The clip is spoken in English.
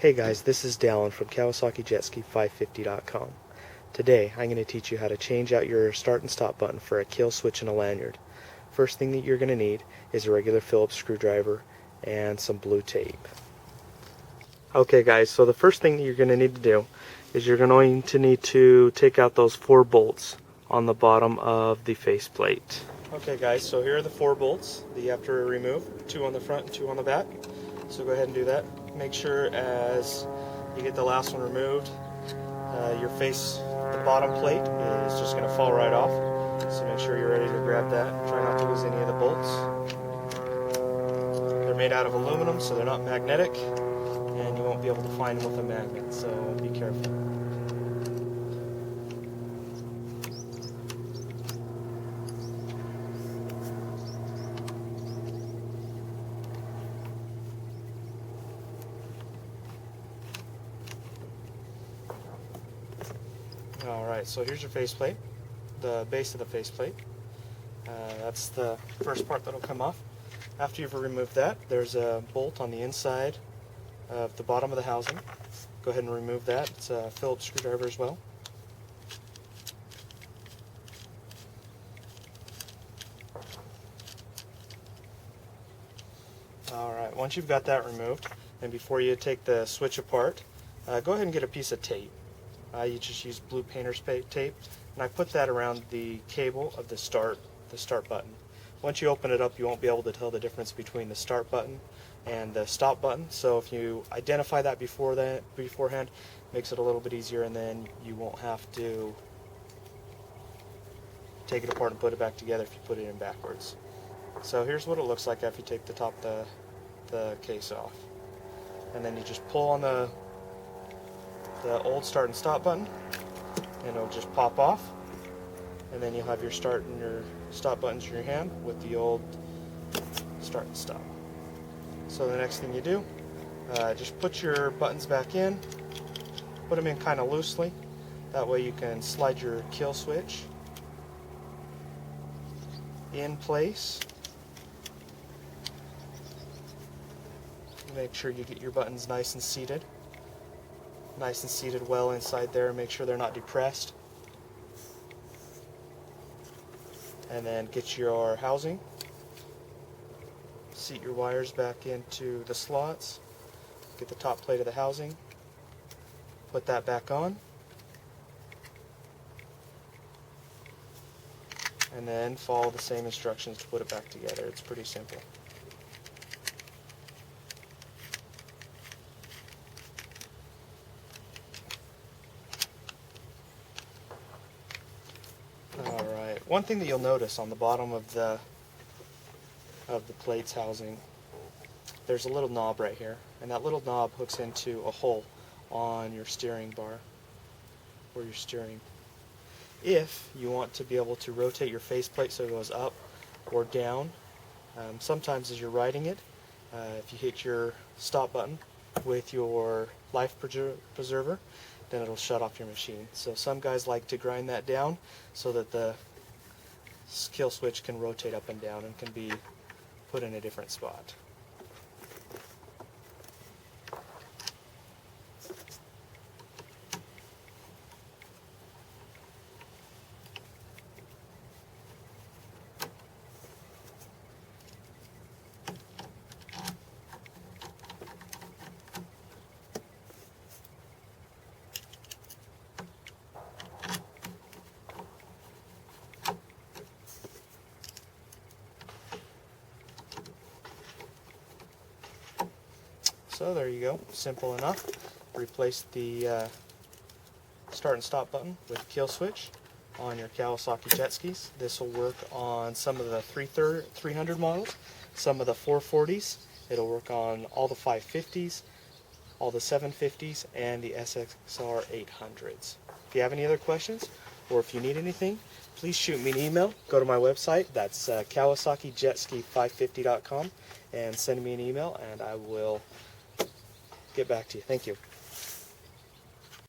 Hey guys, this is Dallin from Kawasaki Jetski550.com. Today I'm going to teach you how to change out your start and stop button for a kill switch and a lanyard. First thing that you're going to need is a regular Phillips screwdriver and some blue tape. Okay guys, so the first thing that you're going to need to do is you're going to need to take out those 4 bolts on the bottom of the faceplate. Okay guys, so here are the 4 bolts that you have to remove, 2 on the front and 2 on the back. So go ahead and do that. Make sure as you get the last one removed, the bottom plate is just going to fall right off. So make sure you're ready to grab that. Try not to lose any of the bolts. They're made out of aluminum, so they're not magnetic, and you won't be able to find them with a magnet, so be careful. Alright, so here's your faceplate, the base of the faceplate. That's the first part that'll come off. After you've removed that, there's a bolt on the inside of the bottom of the housing. Go ahead and remove that. It's a Phillips screwdriver as well. Alright, once you've got that removed, and before you take the switch apart, go ahead and get a piece of tape. You just use blue painter's tape, and I put that around the cable of the start button. Once you open it up, you won't be able to tell the difference between the start button and the stop button. So if you identify that beforehand, it makes it a little bit easier, and then you won't have to take it apart and put it back together if you put it in backwards. So here's what it looks like after you take the case off, and then you just pull on the old start and stop button, and it'll just pop off, and then you'll have your start and your stop buttons in your hand with the old start and stop. So the next thing you do, just put your buttons back in, put them in kind of loosely, that way you can slide your kill switch in place. Make sure you get your buttons nice and seated well inside there, and make sure they're not depressed. And then get your housing, seat your wires back into the slots, get the top plate of the housing, put that back on, and then follow the same instructions to put it back together. It's pretty simple. Alright, one thing that you'll notice on the bottom of the plate's housing, there's a little knob right here, and that little knob hooks into a hole on your steering bar, or your steering. If you want to be able to rotate your faceplate so it goes up or down, sometimes as you're riding it, if you hit your stop button with your life preserver, then it'll shut off your machine. So some guys like to grind that down so that the kill switch can rotate up and down and can be put in a different spot. So there you go, simple enough. Replace the start and stop button with the kill switch on your Kawasaki jet skis. This will work on some of the 300 models, some of the 440s. It'll work on all the 550s, all the 750s, and the SXR 800s. If you have any other questions, or if you need anything, please shoot me an email. Go to my website, that's KawasakiJetski550.com, and send me an email, and I will get back to you. Thank you.